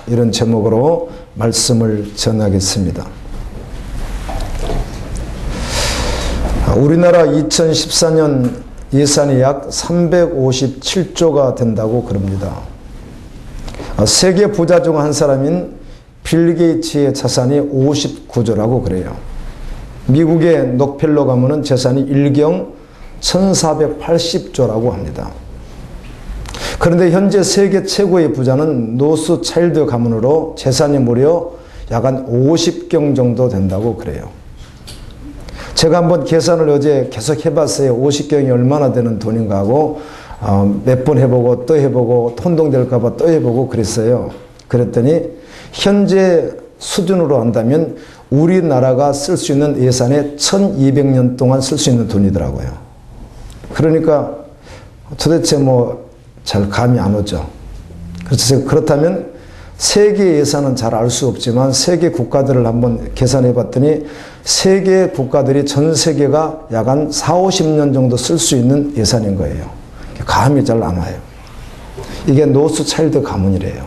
이런 제목으로 말씀을 전하겠습니다. 우리나라 2014년 예산이 약 357조가 된다고 그럽니다. 세계 부자 중 한 사람인 빌 게이츠의 자산이 59조라고 그래요. 미국의 록펠러 가문은 재산이 일경 1480조라고 합니다. 그런데 현재 세계 최고의 부자는 노스차일드 가문으로 재산이 무려 약 한 50경 정도 된다고 그래요. 제가 한번 계산을 어제 계속 해봤어요. 50경이 얼마나 되는 돈인가 하고 몇 번 해보고 또 해보고 혼동될까 봐 또 해보고 그랬어요. 그랬더니 현재 수준으로 한다면 우리나라가 쓸 수 있는 예산의 1200년 동안 쓸 수 있는 돈이더라고요. 그러니까 도대체 뭐 잘 감이 안 오죠. 그래서 그렇다면 세계 예산은 잘 알 수 없지만 세계 국가들을 한번 계산해 봤더니 세계 국가들이 전 세계가 약 한 40-50년 정도 쓸 수 있는 예산인 거예요. 감이 잘 안 와요. 이게 노스차일드 가문이래요.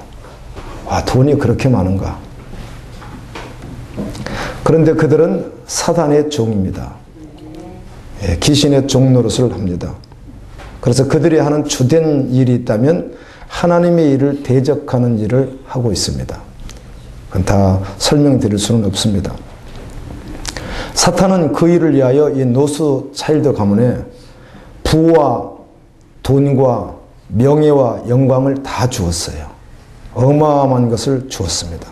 와, 돈이 그렇게 많은가. 그런데 그들은 사단의 종입니다. 귀신의 종 노릇을 합니다. 그래서 그들이 하는 주된 일이 있다면 하나님의 일을 대적하는 일을 하고 있습니다. 그건 다 설명드릴 수는 없습니다. 사탄은 그 일을 위하여 이 노스차일드 가문에 부와 돈과 명예와 영광을 다 주었어요. 어마어마한 것을 주었습니다.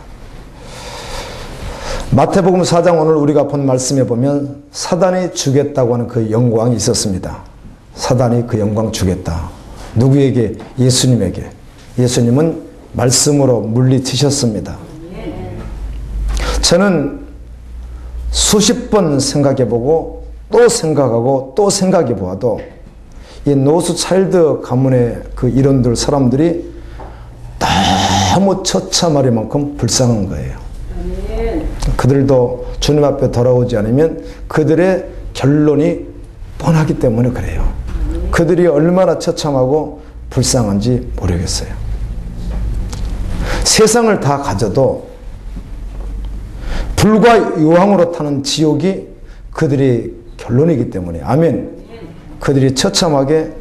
마태복음 4장 오늘 우리가 본 말씀에 보면 사단이 주겠다고 하는 그 영광이 있었습니다. 사단이 그 영광 주겠다. 누구에게? 예수님에게. 예수님은 말씀으로 물리치셨습니다. 저는 수십 번 생각해보고 또 생각하고 또 생각해보아도 이 노스차일드 가문의 그 이론들 사람들이 너무 처참할 만큼 불쌍한 거예요. 그들도 주님 앞에 돌아오지 않으면 그들의 결론이 뻔하기 때문에 그래요. 그들이 얼마나 처참하고 불쌍한지 모르겠어요. 세상을 다 가져도 불과 유황으로 타는 지옥이 그들의 결론이기 때문에 아멘. 그들이 처참하게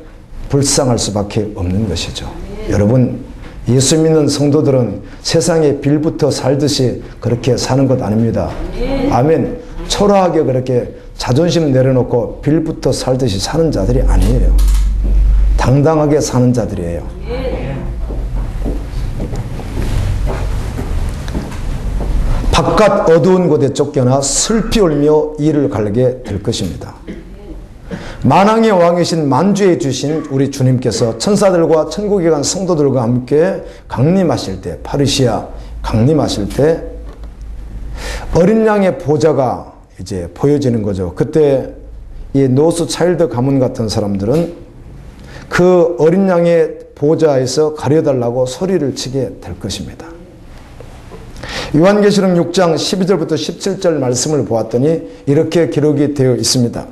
불쌍할 수밖에 없는 것이죠. 여러분, 예수 믿는 성도들은 세상에 빌부터 살듯이 그렇게 사는 것 아닙니다. 아멘. 초라하게 그렇게 자존심 내려놓고 빌부터 살듯이 사는 자들이 아니에요. 당당하게 사는 자들이에요. 바깥 어두운 곳에 쫓겨나 슬피 울며 이를 갈게 될 것입니다. 만왕의 왕이신 만주에 주신 우리 주님께서 천사들과 천국에 간 성도들과 함께 강림하실 때, 파르시아 강림하실 때 어린 양의 보좌가 이제 보여지는 거죠. 그때 이 노스차일드 가문 같은 사람들은 그 어린 양의 보좌에서 가려달라고 소리를 치게 될 것입니다. 요한계시록 6장 12절부터 17절 말씀을 보았더니 이렇게 기록이 되어 있습니다.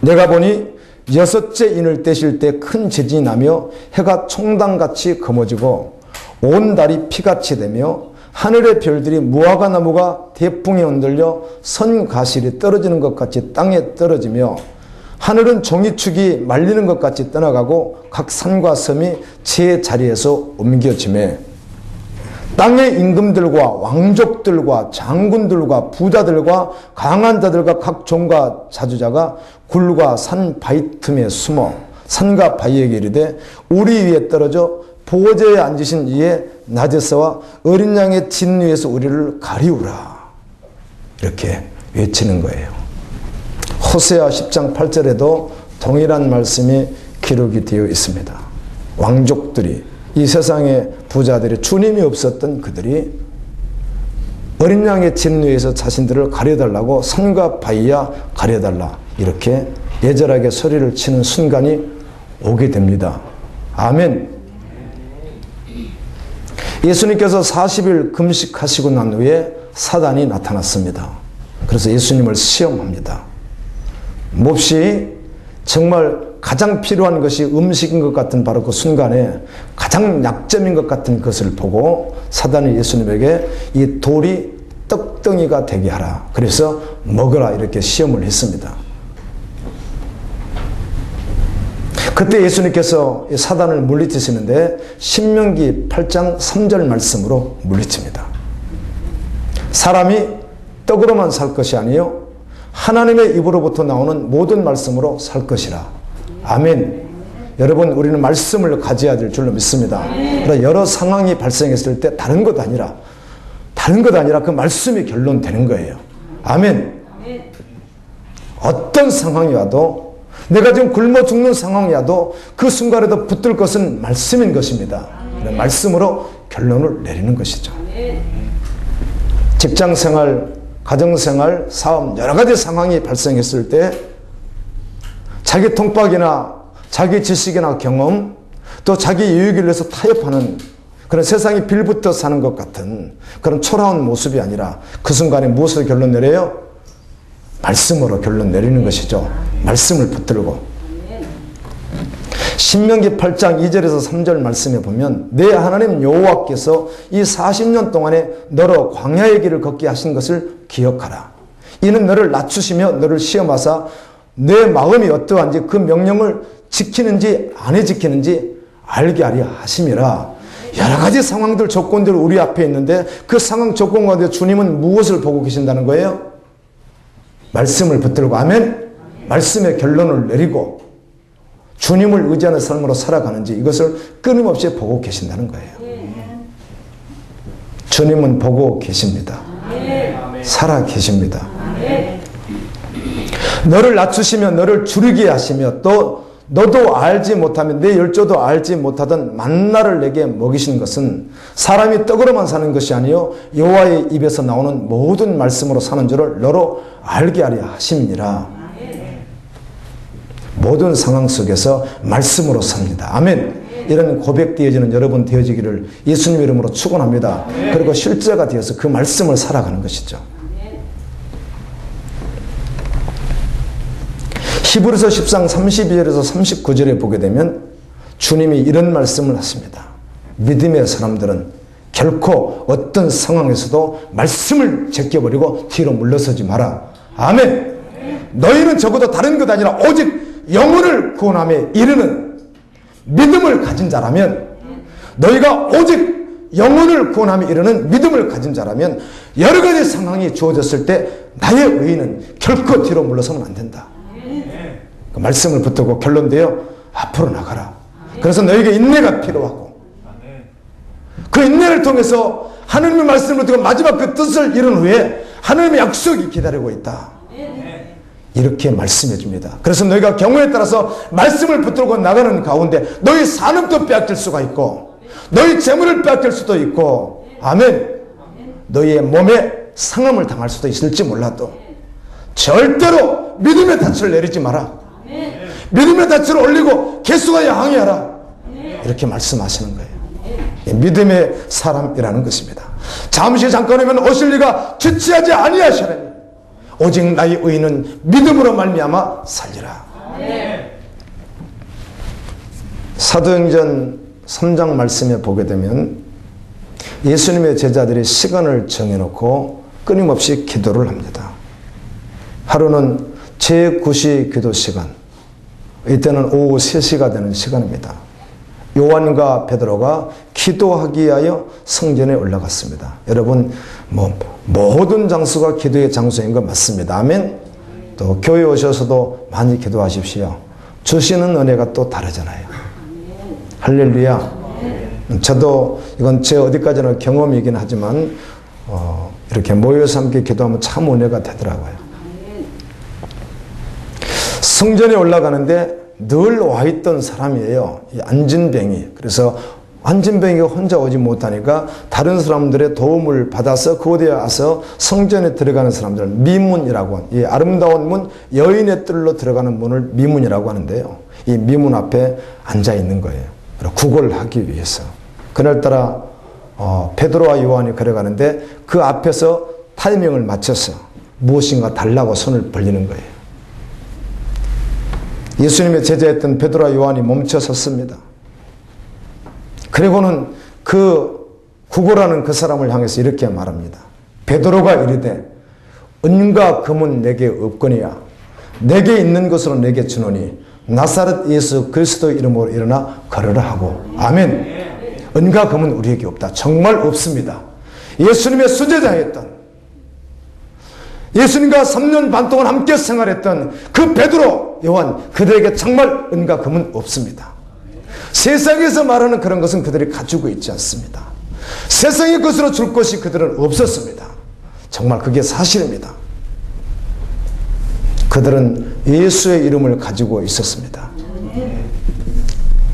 내가 보니 여섯째 인을 떼실 때 큰 지진이 나며 해가 총당같이 검어지고 온 달이 피같이 되며 하늘의 별들이 무화과 나무가 대풍에 흔들려 선가실이 떨어지는 것 같이 땅에 떨어지며 하늘은 종이축이 말리는 것 같이 떠나가고 각 산과 섬이 제 자리에서 옮겨지매 땅의 임금들과 왕족들과 장군들과 부자들과 강한 자들과 각 종과 자주자가 굴과 산 바위 틈에 숨어 산과 바위에게 이르되 우리 위에 떨어져 보호자에 앉으신 이의 낮에서와 어린 양의 진 위에서 우리를 가리우라. 이렇게 외치는 거예요. 호세아 10장 8절에도 동일한 말씀이 기록이 되어 있습니다. 왕족들이 이 세상의 부자들이 주님이 없었던 그들이 어린 양의 진 위에서 자신들을 가려달라고 산과 바위야 가려달라 이렇게 예절하게 소리를 치는 순간이 오게 됩니다. 아멘. 예수님께서 40일 금식하시고 난 후에 사단이 나타났습니다. 그래서 예수님을 시험합니다. 몹시 정말 가장 필요한 것이 음식인 것 같은 바로 그 순간에 가장 약점인 것 같은 것을 보고 사단이 예수님에게 이 돌이 떡덩이가 되게 하라. 그래서 먹으라 이렇게 시험을 했습니다. 그때 예수님께서 사단을 물리치시는데 신명기 8장 3절 말씀으로 물리칩니다. 사람이 떡으로만 살 것이 아니요 하나님의 입으로부터 나오는 모든 말씀으로 살 것이라. 아멘. 여러분, 우리는 말씀을 가져야 될 줄로 믿습니다. 그러나 여러 상황이 발생했을 때 다른 것 아니라 그 말씀이 결론되는 거예요. 아멘. 어떤 상황이 와도, 내가 지금 굶어 죽는 상황이 와도 그 순간에도 붙들 것은 말씀인 것입니다. 말씀으로 결론을 내리는 것이죠. 직장생활, 가정생활, 사업 여러 가지 상황이 발생했을 때 자기 통박이나 자기 지식이나 경험, 또 자기 이익을 위해서 타협하는 그런 세상이 빌붙어 사는 것 같은 그런 초라한 모습이 아니라 그 순간에 무엇으로 결론 내려요? 말씀으로 결론 내리는 것이죠. 말씀을 붙들고. 신명기 8장 2절에서 3절 말씀에 보면 내 하나님 여호와께서 이 40년 동안에 너로 광야의 길을 걷게 하신 것을 기억하라. 이는 너를 낮추시며 너를 시험하사 내 마음이 어떠한지 그 명령을 지키는지 안 지키는지 알게 하려 하심이라. 여러 가지 상황들, 조건들 우리 앞에 있는데 그 상황 조건 가운데 주님은 무엇을 보고 계신다는 거예요? 말씀을 붙들고, 아멘. 말씀의 결론을 내리고 주님을 의지하는 삶으로 살아가는지 이것을 끊임없이 보고 계신다는 거예요. 주님은 보고 계십니다. 살아 계십니다. 너를 낮추시며 너를 줄이게 하시며 또 너도 알지 못하면 내 열조도 알지 못하던 만나를 내게 먹이신 것은 사람이 떡으로만 사는 것이 아니요 여호와의 입에서 나오는 모든 말씀으로 사는 줄을 너로 알게 하려 하심이니라. 모든 상황 속에서 말씀으로 삽니다. 아멘. 이런 고백되어지는 여러분 되어지기를 예수님 이름으로 축원합니다. 그리고 실제가 되어서 그 말씀을 살아가는 것이죠. 히브리서 10장 32절에서 39절에 보게 되면 주님이 이런 말씀을 하십니다. 믿음의 사람들은 결코 어떤 상황에서도 말씀을 제껴버리고 뒤로 물러서지 마라. 아멘. 너희는 적어도 다른 것 아니라 오직 영혼을 구원함에 이르는 믿음을 가진 자라면, 너희가 오직 영혼을 구원함에 이르는 믿음을 가진 자라면 여러 가지 상황이 주어졌을 때 나의 의의는 결코 뒤로 물러서면 안 된다. 그 말씀을 붙들고 결론되어 앞으로 나가라. 그래서 너에게 인내가 필요하고 그 인내를 통해서 하나님의 말씀을 듣고 마지막 그 뜻을 이룬 후에 하나님의 약속이 기다리고 있다. 이렇게 말씀해 줍니다. 그래서 너희가 경우에 따라서 말씀을 붙들고 나가는 가운데 너희 산업도 빼앗길 수가 있고 너희 재물을 빼앗길 수도 있고, 아멘. 너희의 몸에 상함을 당할 수도 있을지 몰라도 절대로 믿음의 닻을 내리지 마라. 믿음의 닻을 올리고 계속하여 항의하라. 이렇게 말씀하시는 거예요. 믿음의 사람이라는 것입니다. 잠시 잠깐이면 오실 리가 주치하지 아니하시라니 오직 나의 의인은 믿음으로 말미암아 살리라. 사도행전 3장 말씀에 보게 되면 예수님의 제자들이 시간을 정해놓고 끊임없이 기도를 합니다. 하루는 제9시 기도 시간, 이때는 오후 3시가 되는 시간입니다. 요한과 베드로가 기도하기 위하여 성전에 올라갔습니다. 여러분, 모든 장소가 기도의 장소인 것 맞습니다. 아멘. 또 교회 오셔서도 많이 기도하십시오. 주시는 은혜가 또 다르잖아요. 할렐루야. 저도 이건 제 어디까지나 경험이긴 하지만 이렇게 모여서 함께 기도하면 참 은혜가 되더라고요. 성전에 올라가는데 늘 와있던 사람이에요. 이 안진뱅이. 그래서 안진뱅이가 혼자 오지 못하니까 다른 사람들의 도움을 받아서 그곳에 와서 성전에 들어가는 사람들, 미문이라고, 이 아름다운 문, 여인의 뜰로 들어가는 문을 미문이라고 하는데요. 이 미문 앞에 앉아 있는 거예요. 구걸을 하기 위해서. 그날따라 베드로와 요한이 걸어가는데 그 앞에서 타이밍을 맞춰서 무엇인가 달라고 손을 벌리는 거예요. 예수님의 제자였던 베드로와 요한이 멈춰 섰습니다. 그리고는 그 구걸하는 그 사람을 향해서 이렇게 말합니다. 베드로가 이르되 은과 금은 내게 없거니와 내게 있는 것으로 내게 주노니 나사렛 예수 그리스도 이름으로 일어나 걸으라 하고. 아멘. 은과 금은 우리에게 없다. 정말 없습니다. 예수님의 수제자였던, 예수님과 3년 반 동안 함께 생활했던 그 베드로, 요한, 그들에게 정말 은과 금은 없습니다. 세상에서 말하는 그런 것은 그들이 가지고 있지 않습니다. 세상의 것으로 줄 것이 그들은 없었습니다. 정말 그게 사실입니다. 그들은 예수의 이름을 가지고 있었습니다.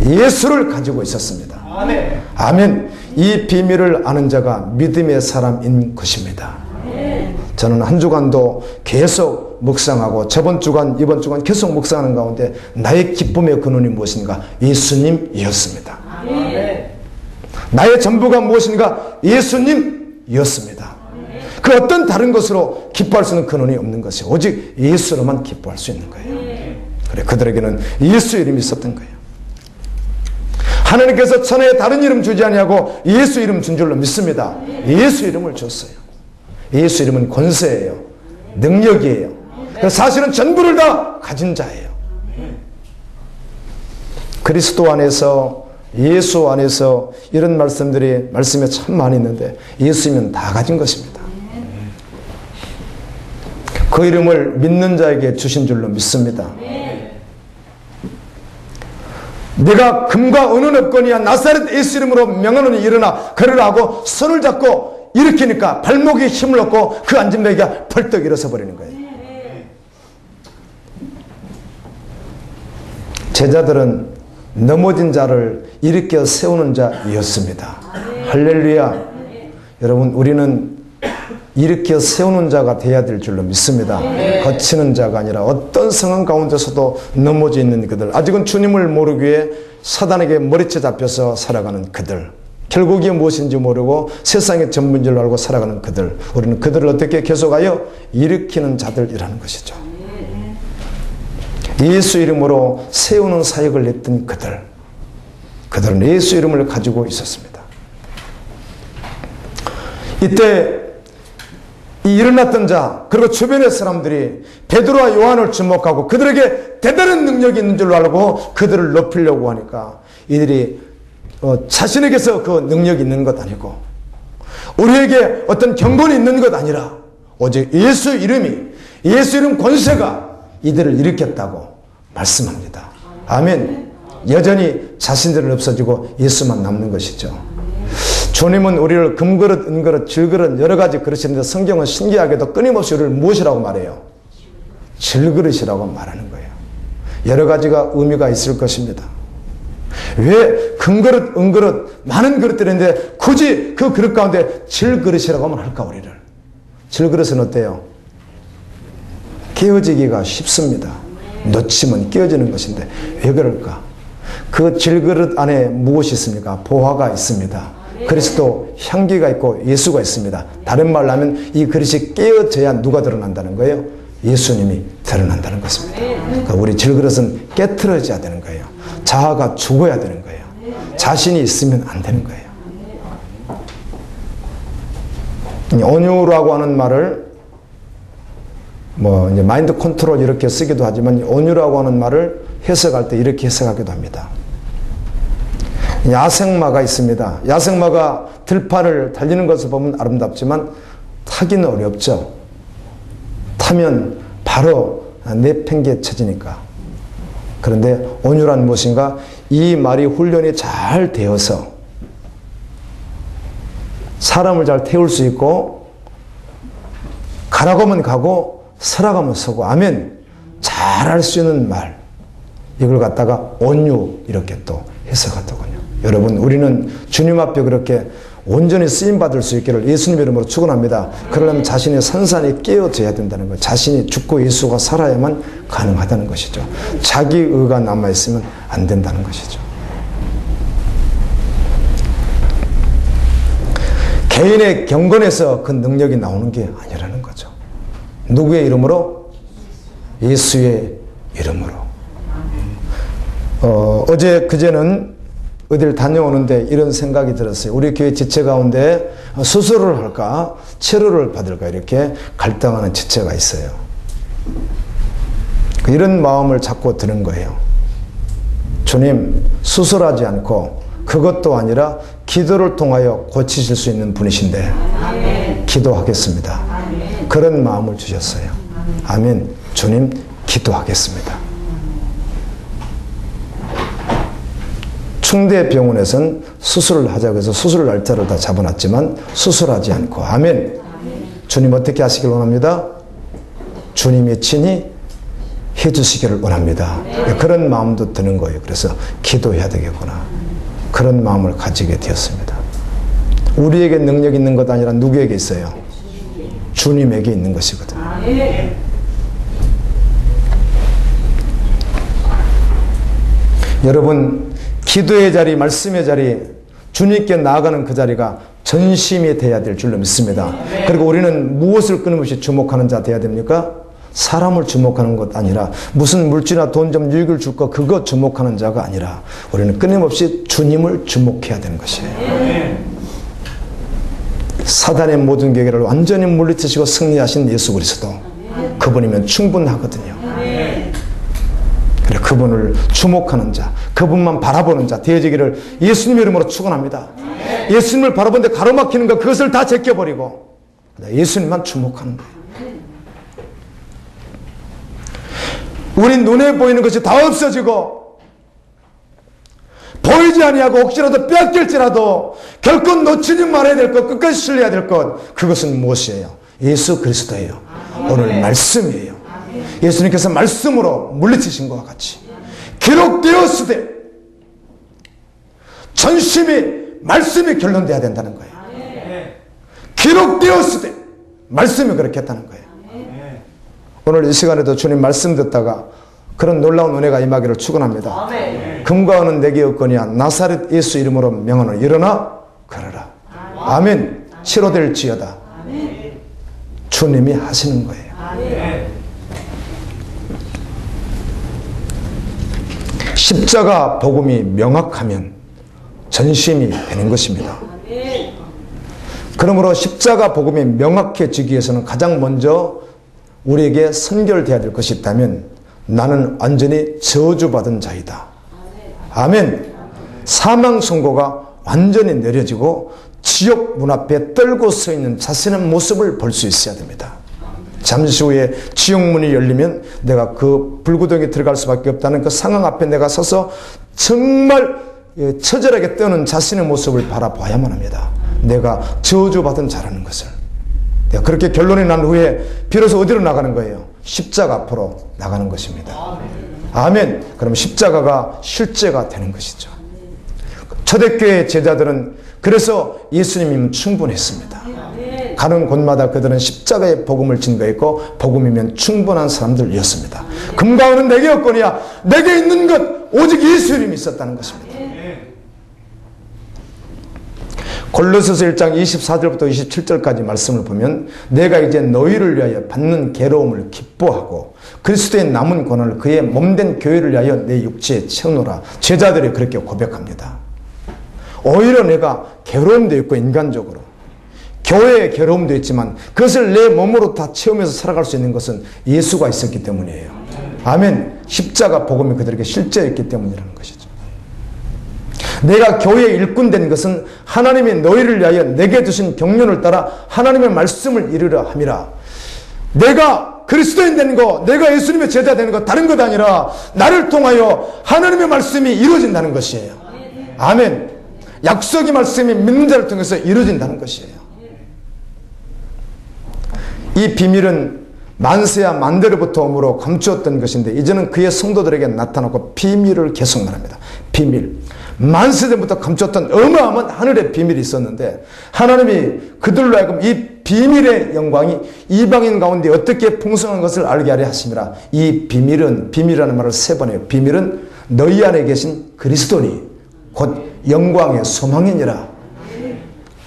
예수를 가지고 있었습니다. 아멘. 이 비밀을 아는 자가 믿음의 사람인 것입니다. 저는 한 주간도 계속 묵상하고 저번 주간, 이번 주간 계속 묵상하는 가운데 나의 기쁨의 근원이 무엇인가? 예수님이었습니다. 나의 전부가 무엇인가? 예수님이었습니다. 그 어떤 다른 것으로 기뻐할 수 있는 근원이 없는 것이 오직 예수로만 기뻐할 수 있는 거예요. 그래, 그들에게는 예수 이름이 있었던 거예요. 하나님께서 천하에 다른 이름 주지 아니하고 예수 이름 준 줄로 믿습니다. 예수 이름을 줬어요. 예수 이름은 권세예요. 능력이에요. 사실은 전부를 다 가진 자예요. 그리스도 안에서, 예수 안에서 이런 말씀들이 말씀에 참 많이 있는데 예수이면 다 가진 것입니다. 그 이름을 믿는 자에게 주신 줄로 믿습니다. 내가 금과 은은 없거니와 나사렛 예수 이름으로 명하노니 일어나 걸으라 하고 손을 잡고 일으키니까 발목에 힘을 얻고 그 앉은 자가 벌떡 일어서 버리는 거예요. 제자들은 넘어진 자를 일으켜 세우는 자였습니다. 할렐루야. 여러분, 우리는 일으켜 세우는 자가 되어야 될 줄로 믿습니다. 거치는 자가 아니라 어떤 상황 가운데서도 넘어져 있는 그들, 아직은 주님을 모르기에 사단에게 머리채 잡혀서 살아가는 그들, 결국 이게 무엇인지 모르고 세상의 전부인 줄 알고 살아가는 그들, 우리는 그들을 어떻게 계속하여 일으키는 자들이라는 것이죠. 예수 이름으로 세우는 사역을 했던 그들, 그들은 예수 이름을 가지고 있었습니다. 이때 이 일어났던 자, 그리고 주변의 사람들이 베드로와 요한을 주목하고 그들에게 대단한 능력이 있는 줄 알고 그들을 높이려고 하니까 이들이 자신에게서 그 능력이 있는 것 아니고 우리에게 어떤 경건이 있는 것 아니라 오직 예수 이름이, 예수 이름 권세가 이들을 일으켰다고 말씀합니다. 아멘. 여전히 자신들은 없어지고 예수만 남는 것이죠. 주님은 우리를 금그릇, 은그릇, 질그릇 여러 가지 그릇인데 성경은 신기하게도 끊임없이 우리를 무엇이라고 말해요? 질그릇이라고 말하는 거예요. 여러 가지가 의미가 있을 것입니다. 왜 금그릇, 은그릇, 많은 그릇들인데 굳이 그 그릇 가운데 질그릇이라고 하면 할까, 우리를? 질그릇은 어때요? 깨어지기가 쉽습니다. 놓치면 깨어지는 것인데 왜 그럴까? 그 질그릇 안에 무엇이 있습니까? 보화가 있습니다. 그리스도 향기가 있고 예수가 있습니다. 다른 말로 하면 이 그릇이 깨어져야 누가 드러난다는 거예요? 예수님이 드러난다는 것입니다. 그러니까 우리 질그릇은 깨트려져야 되는 거예요. 자아가 죽어야 되는 거예요. 자신이 있으면 안 되는 거예요. 온유라고 하는 말을 이제 마인드 컨트롤 이렇게 쓰기도 하지만 온유라고 하는 말을 해석할 때 이렇게 해석하기도 합니다. 야생마가 있습니다. 야생마가 들판을 달리는 것을 보면 아름답지만 타기는 어렵죠. 타면 바로 내팽개쳐지니까. 그런데 온유란 무엇인가? 이 말이 훈련이 잘 되어서 사람을 잘 태울 수 있고 가라고 하면 가고 서라고 하면 서고, 아멘, 잘 할 수 있는 말, 이걸 갖다가 온유 이렇게 또 해석하더군요. 여러분, 우리는 주님 앞에 그렇게 온전히 쓰임받을 수 있기를 예수님 이름으로 축원합니다. 그러려면 자신의 산산이 깨어져야 된다는 거예요. 자신이 죽고 예수가 살아야만 가능하다는 것이죠. 자기 의가 남아있으면 안 된다는 것이죠. 개인의 경건에서 그 능력이 나오는 게 아니라는 거죠. 누구의 이름으로? 예수의 이름으로. 그제는 어딜 다녀오는데 이런 생각이 들었어요. 우리 교회 지체 가운데 수술을 할까 치료를 받을까 이렇게 갈등하는 지체가 있어요. 이런 마음을 자꾸 드는 거예요. 주님, 수술하지 않고 그것도 아니라 기도를 통하여 고치실 수 있는 분이신데 아멘. 기도하겠습니다. 아멘. 그런 마음을 주셨어요. 아멘. 주님, 기도하겠습니다. 충대병원에서는 수술을 하자고 해서 수술 날짜를 다 잡아놨지만 수술하지 않고 아멘. 주님 어떻게 하시길 원합니다. 주님이 친히 해주시기를 원합니다. 그런 마음도 드는 거예요. 그래서 기도해야 되겠구나. 그런 마음을 가지게 되었습니다. 우리에게 능력 있는 것 아니라 누구에게 있어요? 주님에게 있는 것이거든요. 여러분, 기도의 자리, 말씀의 자리, 주님께 나아가는 그 자리가 전심이 돼야 될 줄로 믿습니다. 그리고 우리는 무엇을 끊임없이 주목하는 자 돼야 됩니까? 사람을 주목하는 것 아니라 무슨 물질이나 돈 좀 유익을 줄 거 그거 주목하는 자가 아니라 우리는 끊임없이 주님을 주목해야 되는 것이에요. 사단의 모든 계계를 완전히 물리치시고 승리하신 예수 그리스도 그분이면 충분하거든요. 그래, 그분을 주목하는 자, 그분만 바라보는 자 되어지기를 예수님의 이름으로 축원합니다. 예수님을 바라보는데 가로막히는 것 그것을 다 제껴버리고 예수님만 주목하는 거예요. 우리 눈에 보이는 것이 다 없어지고 보이지 아니하고 혹시라도 뺏길지라도 결코 놓치지 말아야 될 것, 끝까지 신뢰해야 될 것, 그것은 무엇이에요? 예수 그리스도예요. 오늘 말씀이에요. 예수님께서 말씀으로 물리치신 것과 같이 기록되었으되 전심이 말씀이 결론돼야 된다는 거예요. 기록되었으되 말씀이 그렇게 했다는 거예요. 오늘 이 시간에도 주님 말씀 듣다가 그런 놀라운 은혜가 임하기를 축원합니다. 금과 은은 내게 없거니와 나사렛 예수 이름으로 명하노니 일어나 걸어라. 아멘. 치료될지어다. 주님이 하시는 거예요. 십자가 복음이 명확하면 전심이 되는 것입니다. 그러므로 십자가 복음이 명확해지기 위해서는 가장 먼저 우리에게 선결되어야 될 것이 있다면 나는 완전히 저주받은 자이다. 아멘. 사망 선고가 완전히 내려지고 지옥 문 앞에 떨고 서 있는 자신의 모습을 볼 수 있어야 됩니다. 잠시 후에 지옥문이 열리면 내가 그 불구덩이에 들어갈 수밖에 없다는 그 상황 앞에 내가 서서 정말 처절하게 떠는 자신의 모습을 바라봐야만 합니다. 내가 저주받은 자라는 것을. 그렇게 결론이 난 후에 비로소 어디로 나가는 거예요? 십자가 앞으로 나가는 것입니다. 아멘. 그럼 십자가가 실제가 되는 것이죠. 초대교회 제자들은 그래서 예수님이면 충분했습니다. 가는 곳마다 그들은 십자가의 복음을 증거했고 복음이면 충분한 사람들이었습니다. 금과 은은 내게 없거니와 내게 있는 것 오직 예수님이 있었다는 것입니다. 골로새서 1장 24절부터 27절까지 말씀을 보면 내가 이제 너희를 위하여 받는 괴로움을 기뻐하고 그리스도의 남은 권한을 그의 몸된 교회를 위하여 내 육체에 채우노라. 제자들이 그렇게 고백합니다. 오히려 내가 괴로움도 있고 인간적으로 교회에 괴로움도 있지만 그것을 내 몸으로 다 채우면서 살아갈 수 있는 것은 예수가 있었기 때문이에요. 아멘. 십자가 복음이 그들에게 실제였기 때문이라는 것이죠. 내가 교회의 일꾼 된 것은 하나님이 너희를 위하여 내게 주신 경륜을 따라 하나님의 말씀을 이루려 함이라. 내가 그리스도인 된 거, 내가 예수님의 제자 되는 거 다른 것 아니라 나를 통하여 하나님의 말씀이 이루어진다는 것이에요. 아멘. 약속의 말씀이 믿는 자를 통해서 이루어진다는 것이에요. 이 비밀은 만세야 만대로부터 오므로 감추었던 것인데 이제는 그의 성도들에게 나타나고 비밀을 계속 말합니다. 비밀. 만세전부터 감췄던 어마어마한 하늘의 비밀이 있었는데 하나님이 그들로 하여금 이 비밀의 영광이 이방인 가운데 어떻게 풍성한 것을 알게 하려 하심이라. 이 비밀은, 비밀이라는 말을 3번 해요. 비밀은 너희 안에 계신 그리스도니 곧 영광의 소망이니라.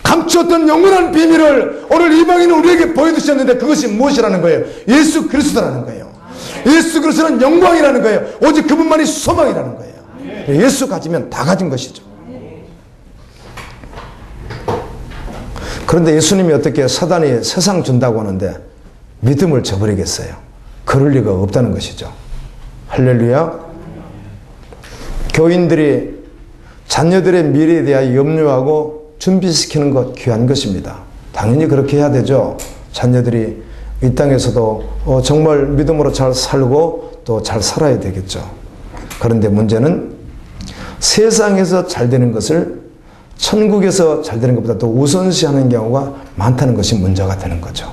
감추었던 영원한 비밀을 오늘 이방인은 우리에게 보여주셨는데 그것이 무엇이라는 거예요? 예수 그리스도라는 거예요. 예수 그리스도는 영광이라는 거예요. 오직 그분만이 소망이라는 거예요. 예수 가지면 다 가진 것이죠. 그런데 예수님이 어떻게 사단이 세상 준다고 하는데 믿음을 저버리겠어요? 그럴 리가 없다는 것이죠. 할렐루야. 교인들이 자녀들의 미래에 대하여 염려하고 준비시키는 것 귀한 것입니다. 당연히 그렇게 해야 되죠. 자녀들이 이 땅에서도 정말 믿음으로 잘 살고 또 잘 살아야 되겠죠. 그런데 문제는 세상에서 잘 되는 것을 천국에서 잘 되는 것보다 더 우선시하는 경우가 많다는 것이 문제가 되는 거죠.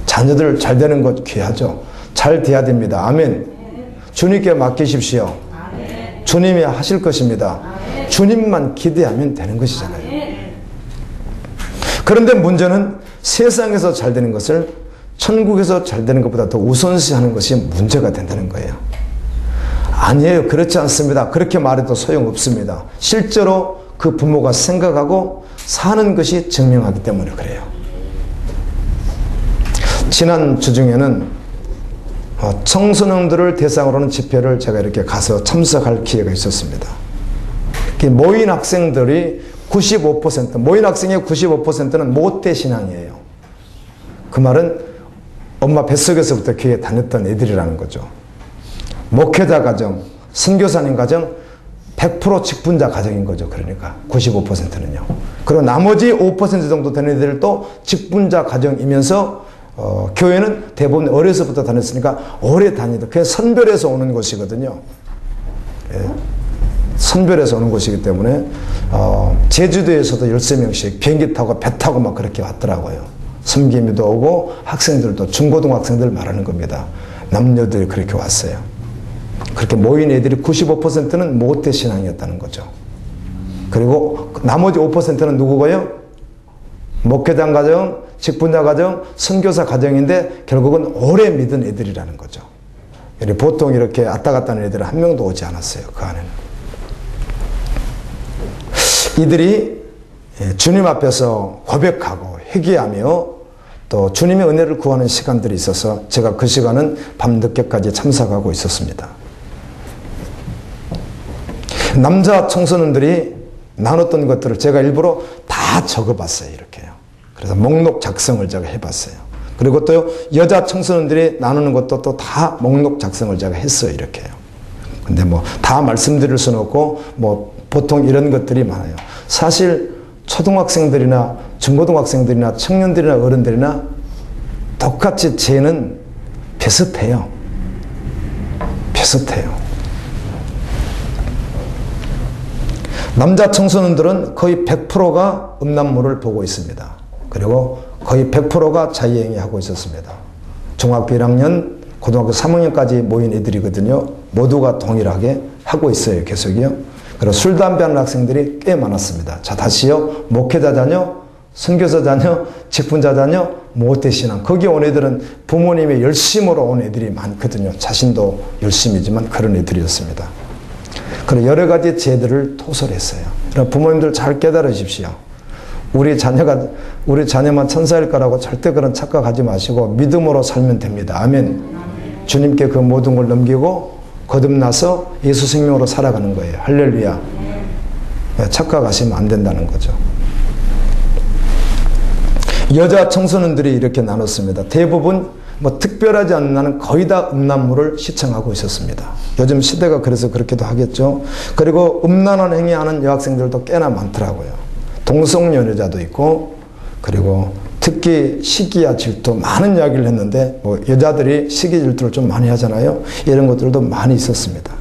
자녀들 잘 되는 것 귀하죠. 잘 돼야 됩니다. 아멘. 주님께 맡기십시오. 주님이 하실 것입니다. 주님만 기대하면 되는 것이잖아요. 그런데 문제는 세상에서 잘 되는 것을 천국에서 잘 되는 것보다 더 우선시하는 것이 문제가 된다는 거예요. 아니에요. 그렇지 않습니다. 그렇게 말해도 소용없습니다. 실제로 그 부모가 생각하고 사는 것이 증명하기 때문에 그래요. 지난 주 중에는 청소년들을 대상으로 하는 집회를 제가 이렇게 가서 참석할 기회가 있었습니다. 모인 학생들이 95%, 모인 학생의 95%는 모태 신앙이에요. 그 말은 엄마 뱃속에서부터 교회에 다녔던 애들이라는 거죠. 목회자 가정, 선교사님 가정 100% 직분자 가정인 거죠. 그러니까 95%는요. 그리고 나머지 5% 정도 되는 애들도 직분자 가정이면서 교회는 대부분 어려서부터 다녔으니까 오래 다니다. 그게 선별해서 오는 곳이거든요. 예. 선별해서 오는 곳이기 때문에 제주도에서도 13명씩 비행기 타고 배 타고 막 그렇게 왔더라고요. 섬김이도 오고 학생들도 중고등학생들 말하는 겁니다. 남녀들이 그렇게 왔어요. 그렇게 모인 애들이 95%는 모태 신앙이었다는 거죠. 그리고 나머지 5%는 누구고요? 목회장 가정, 직분자 가정, 선교사 가정인데 결국은 오래 믿은 애들이라는 거죠. 보통 이렇게 왔다 갔다 하는 애들은 한 명도 오지 않았어요. 그 안에는. 이들이 주님 앞에서 고백하고 회개하며 또 주님의 은혜를 구하는 시간들이 있어서 제가 그 시간은 밤늦게까지 참석하고 있었습니다. 남자 청소년들이 나눴던 것들을 제가 일부러 다 적어봤어요. 이렇게요. 그래서 목록 작성을 제가 해봤어요. 그리고 또 여자 청소년들이 나누는 것도 또 다 목록 작성을 제가 했어요. 이렇게요. 근데 뭐 다 말씀드릴 수는 없고 뭐 보통 이런 것들이 많아요. 사실 초등학생들이나 중고등학생들이나 청년들이나 어른들이나 똑같이 죄는 비슷해요. 비슷해요. 남자 청소년들은 거의 100%가 음란물을 보고 있습니다. 그리고 거의 100%가 자유행위하고 있었습니다. 중학교 1학년, 고등학교 3학년까지 모인 애들이거든요. 모두가 동일하게 하고 있어요. 계속이요. 그리고 술, 담배 하는 학생들이 꽤 많았습니다. 자, 다시요. 목회자 자녀, 선교사 자녀, 직분자 자녀, 모태신앙. 거기 온 애들은 부모님의 열심으로 온 애들이 많거든요. 자신도 열심이지만 그런 애들이었습니다. 그리고 여러 가지 죄들을 토설했어요. 부모님들 잘 깨달으십시오. 우리 자녀만 천사일 거라고 절대 그런 착각하지 마시고 믿음으로 살면 됩니다. 아멘. 주님께 그 모든 걸 넘기고 거듭나서 예수 생명으로 살아가는 거예요. 할렐루야. 착각하시면 안 된다는 거죠. 여자 청소년들이 이렇게 나눴습니다. 대부분 뭐 특별하지 않은 나는 거의 다 음란물을 시청하고 있었습니다. 요즘 시대가 그래서 그렇기도 하겠죠. 그리고 음란한 행위하는 여학생들도 꽤나 많더라고요. 동성연애자도 있고, 그리고 특히 시기와 질투 많은 이야기를 했는데 뭐 여자들이 시기 질투를 좀 많이 하잖아요. 이런 것들도 많이 있었습니다.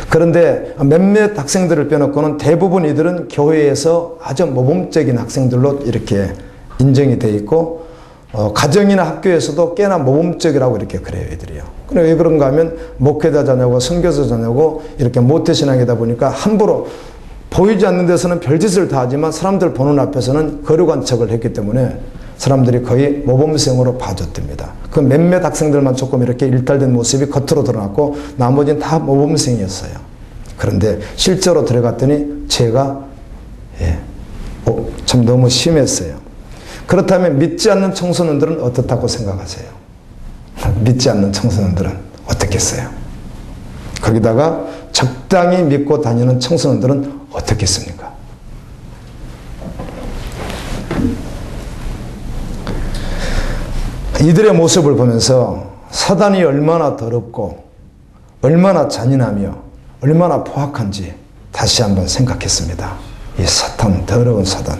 그런데 몇몇 학생들을 빼놓고는 대부분 이들은 교회에서 아주 모범적인 학생들로 이렇게 인정이 돼 있고 가정이나 학교에서도 꽤나 모범적이라고 이렇게 그래요. 애들이요. 그래 왜 그런가 하면 목회자 자녀고 선교사 자녀고 이렇게 모태신앙이다 보니까 함부로 보이지 않는 데서는 별짓을 다 하지만 사람들 보는 앞에서는 거룩한 척을 했기 때문에 사람들이 거의 모범생으로 봐줬답니다. 그 몇몇 학생들만 조금 이렇게 일탈된 모습이 겉으로 드러났고 나머지는 다 모범생이었어요. 그런데 실제로 들어갔더니 죄가 참 너무 심했어요. 그렇다면 믿지 않는 청소년들은 어떻다고 생각하세요? 믿지 않는 청소년들은 어떻겠어요? 거기다가 적당히 믿고 다니는 청소년들은 어떻겠습니까? 이들의 모습을 보면서 사단이 얼마나 더럽고 얼마나 잔인하며 얼마나 포악한지 다시 한번 생각했습니다. 이 사탄, 더러운 사단.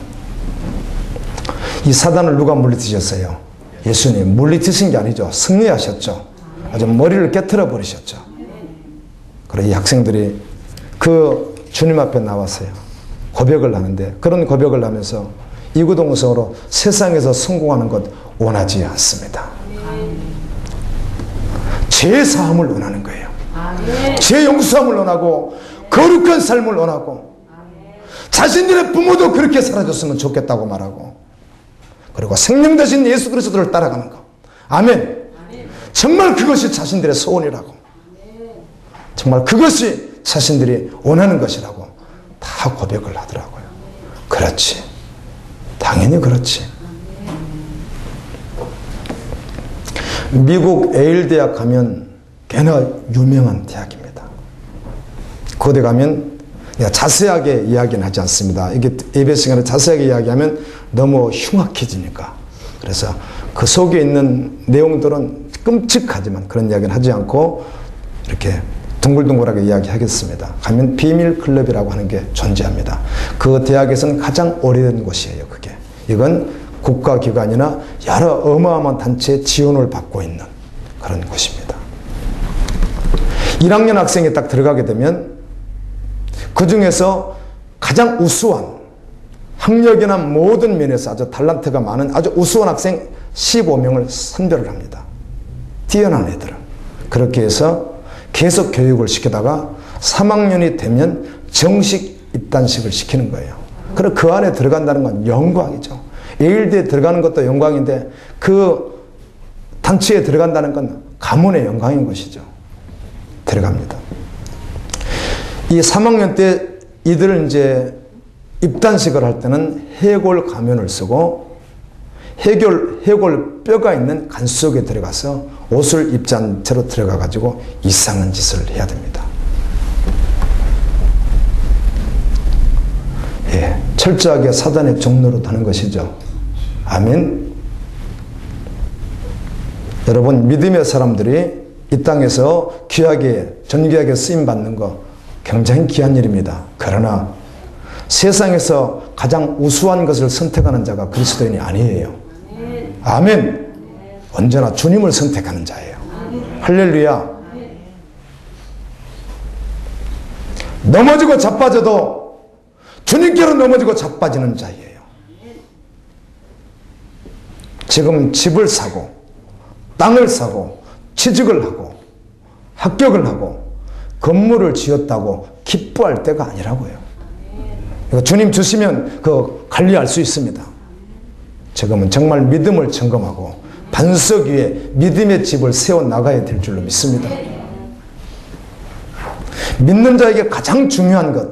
이 사단을 누가 물리치셨어요? 예수님. 물리치신 게 아니죠. 승리하셨죠. 아주 머리를 깨트려 버리셨죠. 그리고 이 학생들이 그 주님 앞에 나왔어요. 고백을 하는데, 그런 고백을 하면서 이구동성으로 세상에서 성공하는 것 원하지 않습니다. 죄 사함을 원하는 거예요. 죄 용서함을 원하고 거룩한 삶을 원하고 자신들의 부모도 그렇게 살아줬으면 좋겠다고 말하고, 그리고 생명 대신 예수 그리스도를 따라가는 것. 아멘. 정말 그것이 자신들의 소원이라고, 정말 그것이 자신들이 원하는 것이라고 다 고백을 하더라고요. 그렇지. 당연히 그렇지. 미국 에일 대학 가면 꽤나 유명한 대학입니다. 거기 가면 자세하게 이야기는 하지 않습니다. 이게 예배 시간에 자세하게 이야기하면 너무 흉악해지니까. 그래서 그 속에 있는 내용들은 끔찍하지만 그런 이야기는 하지 않고 이렇게 둥글둥글하게 이야기하겠습니다. 가면 비밀 클럽이라고 하는 게 존재합니다. 그 대학에서는 가장 오래된 곳이에요. 그게. 이건 국가기관이나 여러 어마어마한 단체의 지원을 받고 있는 그런 곳입니다. 1학년 학생이 딱 들어가게 되면 그 중에서 가장 우수한, 학력이나 모든 면에서 아주 탤런트가 많은 아주 우수한 학생 15명을 선별을 합니다. 뛰어난 애들은. 그렇게 해서 계속 교육을 시키다가 3학년이 되면 정식 입단식을 시키는 거예요. 그리고 그 안에 들어간다는 건 영광이죠. 예일대에 들어가는 것도 영광인데 그 단체에 들어간다는 건 가문의 영광인 것이죠. 들어갑니다. 이 3학년 때 이들은 이제 입단식을 할 때는 해골 가면을 쓰고 해골 뼈가 있는 간 속에 들어가서 옷을 입지 않은 채로 들어가 가지고 이상한 짓을 해야 됩니다. 예, 철저하게 사단의 종로로 타는 것이죠. 아멘. 여러분, 믿음의 사람들이 이 땅에서 귀하게, 존귀하게 쓰임받는 거 굉장히 귀한 일입니다. 그러나 세상에서 가장 우수한 것을 선택하는 자가 그리스도인이 아니에요. 아멘. 언제나 주님을 선택하는 자예요. 할렐루야. 넘어지고 자빠져도 주님께로 넘어지고 자빠지는 자예요. 지금 집을 사고 땅을 사고 취직을 하고 합격을 하고 건물을 지었다고 기뻐할 때가 아니라고요. 주님 주시면 그 관리할 수 있습니다. 지금은 정말 믿음을 점검하고 반석 위에 믿음의 집을 세워나가야 될 줄로 믿습니다. 믿는 자에게 가장 중요한 것,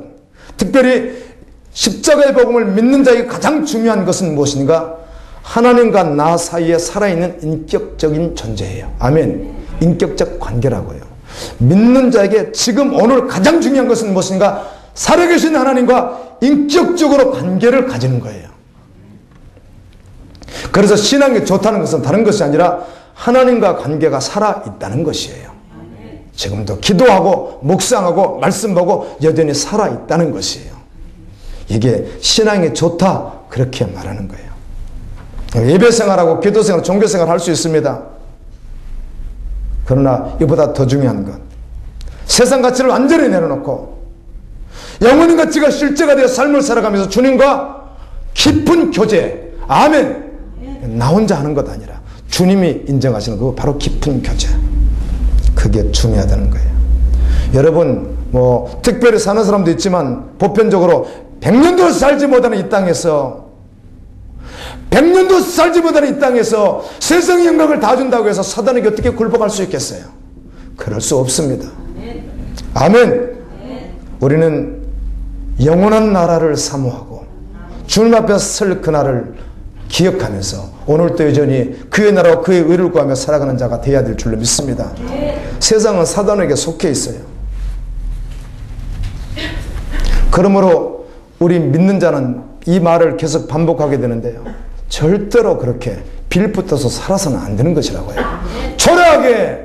특별히 십자가의 복음을 믿는 자에게 가장 중요한 것은 무엇인가? 하나님과 나 사이에 살아있는 인격적인 존재예요. 아멘. 인격적 관계라고요. 믿는 자에게 지금 오늘 가장 중요한 것은 무엇인가? 살아계신 하나님과 인격적으로 관계를 가지는 거예요. 그래서 신앙이 좋다는 것은 다른 것이 아니라 하나님과 관계가 살아있다는 것이에요. 지금도 기도하고 묵상하고 말씀 보고 여전히 살아있다는 것이에요. 이게 신앙이 좋다 그렇게 말하는 거예요. 예배생활하고 기도생활, 종교생활 할 수 있습니다. 그러나 이보다 더 중요한 건 세상 가치를 완전히 내려놓고 영원한 가치가 실제가 되어 삶을 살아가면서 주님과 깊은 교제, 아멘. 나 혼자 하는 것 아니라 주님이 인정하시는 그 바로 깊은 교제, 그게 중요하다는 거예요. 여러분, 뭐 특별히 사는 사람도 있지만 보편적으로 100년도 살지 못하는 이 땅에서 100년도 살지 못하는 이 땅에서 세상의 영광을 다 준다고 해서 사단에게 어떻게 굴복할 수 있겠어요? 그럴 수 없습니다. 아멘. 우리는 영원한 나라를 사모하고 주님 앞에 설 그날을 기억하면서 오늘도 여전히 그의 나라와 그의 의를 구하며 살아가는 자가 되어야 될 줄로 믿습니다. 세상은 사단에게 속해 있어요. 그러므로 우리 믿는 자는 이 말을 계속 반복하게 되는데요. 절대로 그렇게 빌붙어서 살아서는 안 되는 것이라고요. 초라하게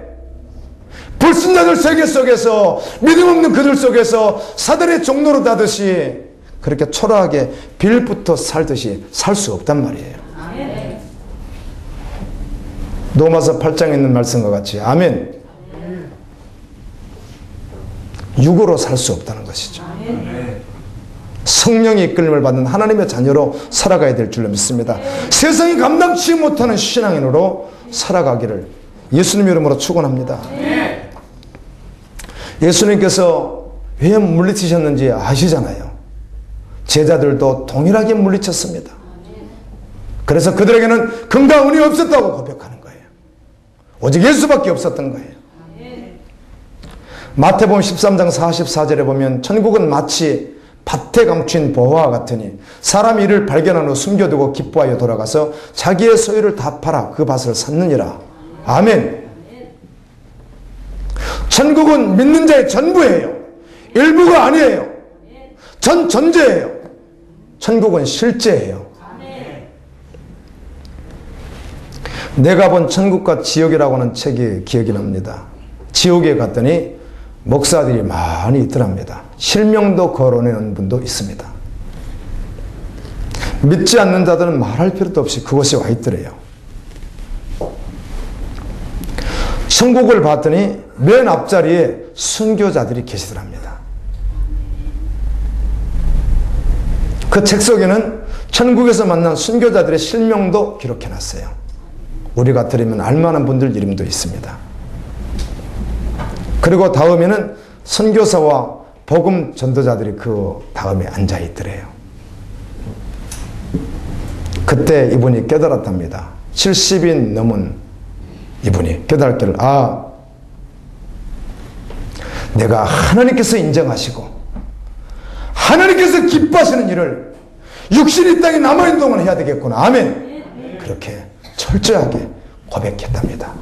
불신자들 세계 속에서, 믿음 없는 그들 속에서 사단의 종로로 다듯이 그렇게 초라하게 빌붙어 살듯이 살 수 없단 말이에요. 로마서 8장에 있는 말씀과 같이 아멘. 육으로 살 수 없다는 것이죠. 성령의 이끌림을 받는 하나님의 자녀로 살아가야 될 줄로 믿습니다. 세상이 감당치 못하는 신앙인으로 살아가기를 예수님 이름으로 축원합니다. 예수님께서 왜 물리치셨는지 아시잖아요. 제자들도 동일하게 물리쳤습니다. 그래서 그들에게는 금과 은이 없었다고 고백하는 거예요. 오직 예수밖에 없었던 거예요. 마태복음 13장 44절에 보면 천국은 마치 밭에 감춘 보화와 같으니 사람이 이를 발견한 후 숨겨두고 기뻐하여 돌아가서 자기의 소유를 다 팔아 그 밭을 샀느니라. 아멘. 천국은 믿는 자의 전부예요. 일부가 아니에요. 전제예요. 천국은 실제예요. 내가 본 천국과 지옥이라고 하는 책이 기억이 납니다. 지옥에 갔더니 목사들이 많이 있더랍니다. 실명도 거론하는 분도 있습니다. 믿지 않는 자들은 말할 필요도 없이 그곳에 와 있더래요. 천국을 봤더니 맨 앞자리에 순교자들이 계시더랍니다. 그 책 속에는 천국에서 만난 순교자들의 실명도 기록해놨어요. 우리가 들으면 알만한 분들 이름도 있습니다. 그리고 다음에는 선교사와 복음 전도자들이 그 다음에 앉아있더래요. 그때 이분이 깨달았답니다. 70인 넘은 이분이 깨달기를, 내가 하나님께서 인정하시고 하나님께서 기뻐하시는 일을 육신이 땅에 남아있는 동안 해야 되겠구나. 아멘. 그렇게 철저하게 고백했답니다.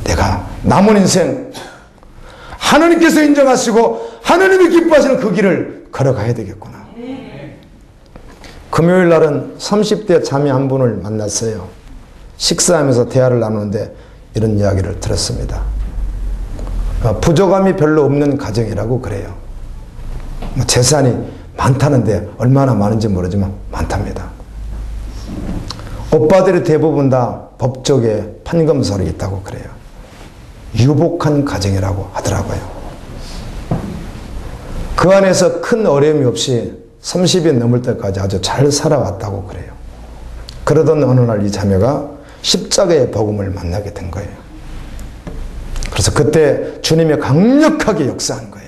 내가 남은 인생 하나님께서 인정하시고 하나님이 기뻐하시는 그 길을 걸어가야 되겠구나. 금요일 날은 30대 자매 한 분을 만났어요. 식사하면서 대화를 나누는데 이런 이야기를 들었습니다. 부족함이 별로 없는 가정이라고 그래요. 재산이 많다는데 얼마나 많은지 모르지만 많답니다. 오빠들이 대부분 다 법조계 판검사로 있다고 그래요. 유복한 가정이라고 하더라고요. 그 안에서 큰 어려움이 없이 30이 넘을 때까지 아주 잘 살아왔다고 그래요. 그러던 어느 날 이 자매가 십자가의 복음을 만나게 된 거예요. 그래서 그때 주님이 강력하게 역사한 거예요.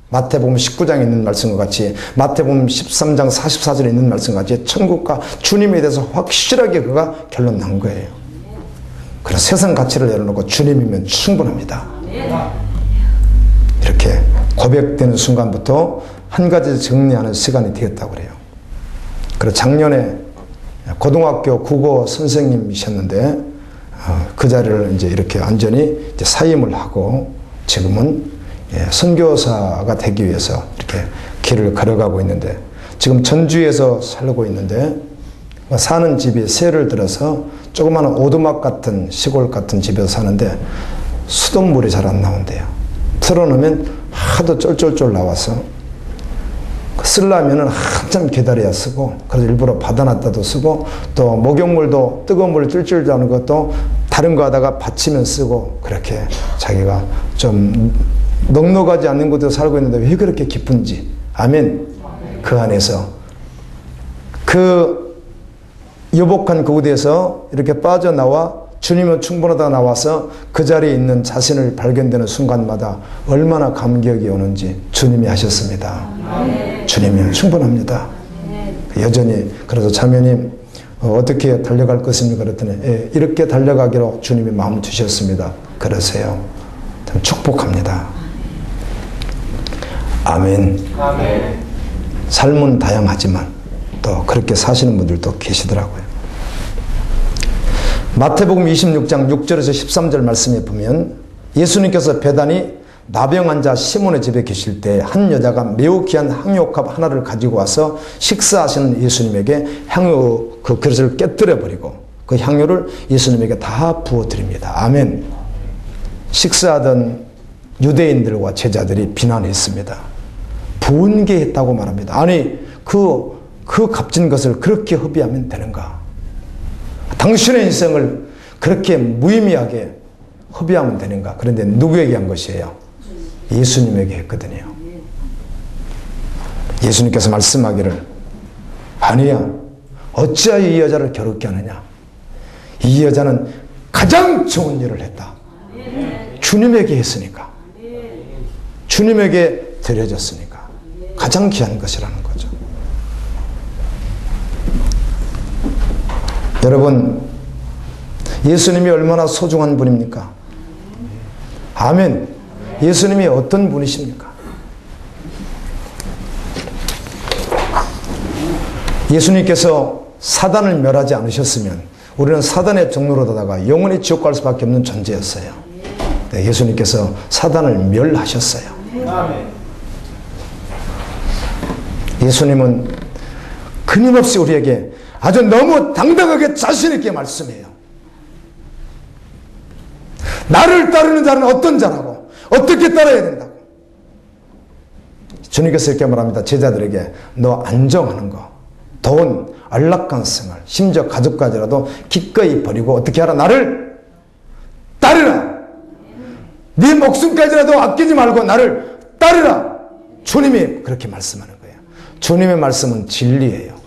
마태복음 19장에 있는 말씀과 같이, 마태복음 13장 44절에 있는 말씀과 같이 천국과 주님에 대해서 확실하게 그가 결론 난 거예요. 그래서 세상 가치를 내려놓고 주님이면 충분합니다. 이렇게 고백되는 순간부터 한 가지 정리하는 시간이 되었다고 그래요. 그래서 작년에 고등학교 국어 선생님이셨는데 그 자리를 이제 이렇게 완전히 이제 사임을 하고 지금은 선교사가 되기 위해서 이렇게 길을 걸어가고 있는데, 지금 전주에서 살고 있는데 사는 집이 새를 들어서 조그마한 오두막 같은 시골 같은 집에서 사는데 수돗물이 잘 안 나온대요. 틀어놓으면 하도 쫄쫄쫄 나와서 쓰려면은 한참 기다려야 쓰고, 그래서 일부러 받아놨다도 쓰고, 또 목욕물도 뜨거운 물을 찔찔 하는 것도 다른 거 하다가 받치면 쓰고, 그렇게 자기가 좀 넉넉하지 않는 곳에 살고 있는데 왜 그렇게 기쁜지. 아멘. 그 안에서 그 유복한 그곳에서 이렇게 빠져나와 주님은 충분하다 나와서 그 자리에 있는 자신을 발견되는 순간마다 얼마나 감격이 오는지 주님이 하셨습니다. 주님이 충분합니다. 여전히. 그래서 자매님 어떻게 달려갈 것입니까? 그랬더니 이렇게 달려가기로 주님이 마음 주셨습니다. 그러세요. 참 축복합니다. 아멘. 아멘. 삶은 다양하지만 또 그렇게 사시는 분들도 계시더라고요. 마태복음 26장 6절에서 13절 말씀에 보면 예수님께서 베다니 나병 환자 시몬의 집에 계실 때 한 여자가 매우 귀한 향유옥합 하나를 가지고 와서 식사하시는 예수님에게 향유 그 그릇을 깨뜨려 버리고 그 향유를 예수님에게 다 부어드립니다. 아멘. 식사하던 유대인들과 제자들이 비난했습니다. 분개했다고 말합니다. 아니 그 값진 것을 그렇게 허비하면 되는가? 당신의 인생을 그렇게 무의미하게 허비하면 되는가? 그런데 누구에게 한 것이에요? 예수님에게 했거든요. 예수님께서 말씀하기를 아니야. 어찌하여 이 여자를 괴롭게 하느냐? 이 여자는 가장 좋은 일을 했다. 주님에게 했으니까. 주님에게 드려졌으니까. 가장 귀한 것이라는 거죠. 여러분, 예수님이 얼마나 소중한 분입니까? 아멘. 예수님이 어떤 분이십니까? 예수님께서 사단을 멸하지 않으셨으면 우리는 사단의 종로로다가 영원히 지옥 갈 수밖에 없는 존재였어요. 네, 예수님께서 사단을 멸하셨어요. 예수님은 끊임없이 우리에게 아주 너무 당당하게 자신 있게 말씀해요. 나를 따르는 자는 어떤 자라고 어떻게 따라야 된다고. 주님께서 이렇게 말합니다. 제자들에게 너 안정하는 거, 돈, 안락한 생활, 심지어 가족까지라도 기꺼이 버리고 어떻게 하라? 나를 따르라. 네 목숨까지라도 아끼지 말고 나를 따르라. 주님이 그렇게 말씀하는 거예요. 주님의 말씀은 진리예요.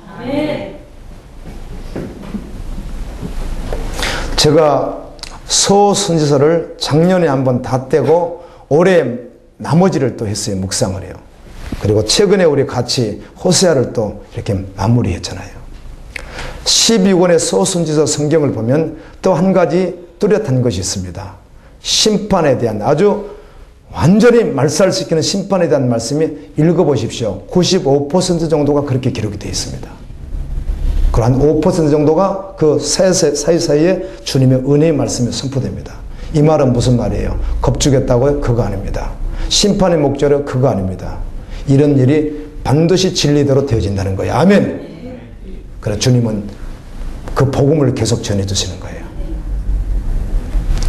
제가 소선지서를 작년에 한번 다 떼고 올해 나머지를 또 했어요. 묵상을 해요. 그리고 최근에 우리 같이 호세아를 또 이렇게 마무리했잖아요. 12권의 소선지서 성경을 보면 또 한 가지 뚜렷한 것이 있습니다. 심판에 대한 아주 완전히 말살시키는 심판에 대한 말씀이 읽어보십시오. 95% 정도가 그렇게 기록이 되어 있습니다. 그한 5% 정도가 그 사이사이에 주님의 은혜의 말씀이 선포됩니다. 이 말은 무슨 말이에요? 겁주겠다고요? 그거 아닙니다. 심판의 목적은 그거 아닙니다. 이런 일이 반드시 진리대로 되어진다는 거예요. 아멘. 그래 주님은 그 복음을 계속 전해주시는 거예요.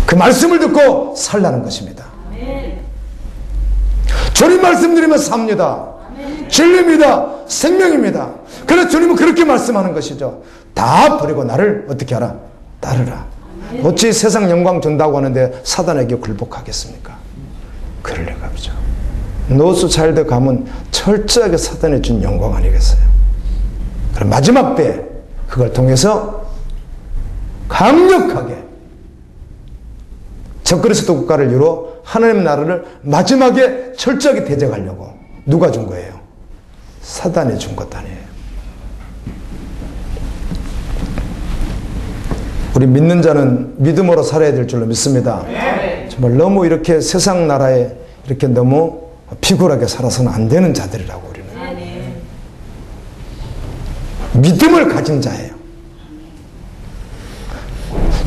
그 말씀을 듣고 살라는 것입니다. 주님 말씀 드리면 삽니다. 진리입니다. 생명입니다. 그래서 주님은 그렇게 말씀하는 것이죠. 다 버리고 나를 어떻게 하라? 따르라. 어찌 세상 영광 준다고 하는데 사단에게 굴복하겠습니까? 그럴 리가 없죠. 노스 차일드 가면 철저하게 사단이 준 영광 아니겠어요? 그럼 마지막 때 그걸 통해서 강력하게 적그리스도 국가를 이루어 하나님의 나라를 마지막에 철저하게 대적하려고 누가 준 거예요? 사단이 준 것 아니에요. 우리 믿는 자는 믿음으로 살아야 될 줄로 믿습니다. 정말 너무 이렇게 세상 나라에 이렇게 너무 피굴하게 살아서는 안 되는 자들이라고 우리는. 믿음을 가진 자예요.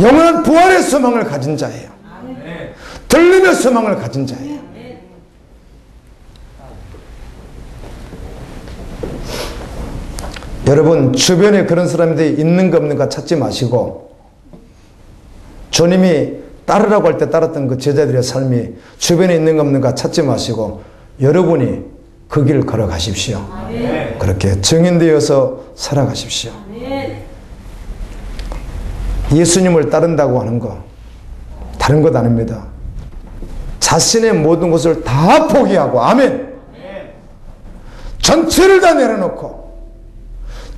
영원한 부활의 소망을 가진 자예요. 들림의 소망을 가진 자예요. 여러분 주변에 그런 사람들이 있는가 없는가 찾지 마시고 주님이 따르라고 할 때 따랐던 그 제자들의 삶이 주변에 있는가 없는가 찾지 마시고 여러분이 그 길 걸어가십시오. 그렇게 증인되어서 살아가십시오. 예수님을 따른다고 하는 거 다른 것 아닙니다. 자신의 모든 것을 다 포기하고 아멘. 전체를 다 내려놓고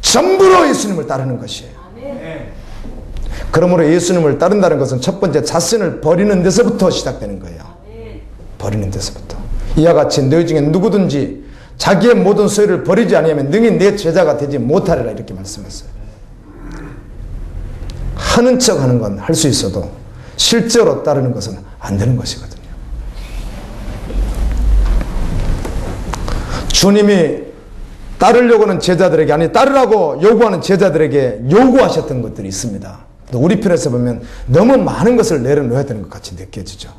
전부로 예수님을 따르는 것이에요. 그러므로 예수님을 따른다는 것은 첫 번째 자신을 버리는 데서부터 시작되는 거예요. 버리는 데서부터. 이와 같이 너희 중에 누구든지 자기의 모든 소유를 버리지 아니하면 능히 내 제자가 되지 못하리라 이렇게 말씀했어요. 하는 척 하는 건 할 수 있어도 실제로 따르는 것은 안 되는 것이거든요. 주님이 따르려고 하는 제자들에게 아니 따르라고 요구하는 제자들에게 요구하셨던 것들이 있습니다. 우리 편에서 보면 너무 많은 것을 내려놓아야 되는 것 같이 느껴지죠.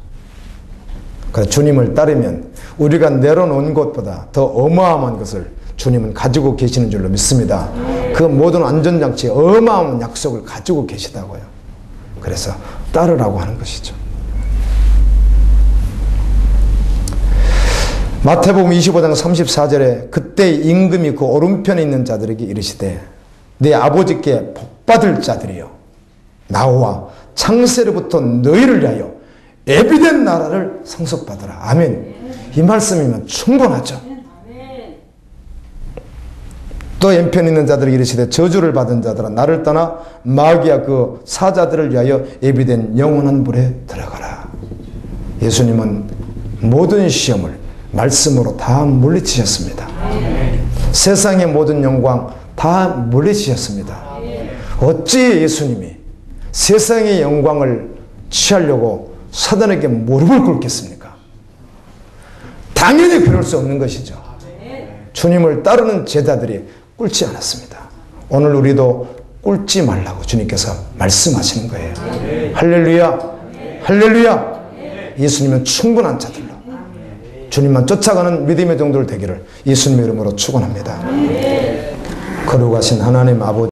그래, 주님을 따르면 우리가 내려놓은 것보다 더 어마어마한 것을 주님은 가지고 계시는 줄로 믿습니다. 그 모든 안전장치, 어마어마한 약속을 가지고 계시다고요. 그래서 따르라고 하는 것이죠. 마태복음 25장 34절에 그때 임금이 그 오른편에 있는 자들에게 이르시되 내 아버지께 복받을 자들이여 나와 창세로부터 너희를 위하여 예비된 나라를 상속받으라. 아멘. 이 말씀이면 충분하죠. 또 왼편에 있는 자들에게 이르시되 저주를 받은 자들아 나를 떠나 마귀와 그 사자들을 위하여 예비된 영원한 불에 들어가라. 예수님은 모든 시험을 말씀으로 다 물리치셨습니다. 세상의 모든 영광 다 물리치셨습니다. 어찌 예수님이 세상의 영광을 취하려고 사단에게 무릎을 꿇겠습니까? 당연히 그럴 수 없는 것이죠. 주님을 따르는 제자들이 꿇지 않았습니다. 오늘 우리도 꿇지 말라고 주님께서 말씀하시는 거예요. 할렐루야, 할렐루야. 예수님은 충분한 자들로 주님만 쫓아가는 믿음의 정도를 되기를 예수님의 이름으로 축원합니다. 거룩하신 하나님 아버지,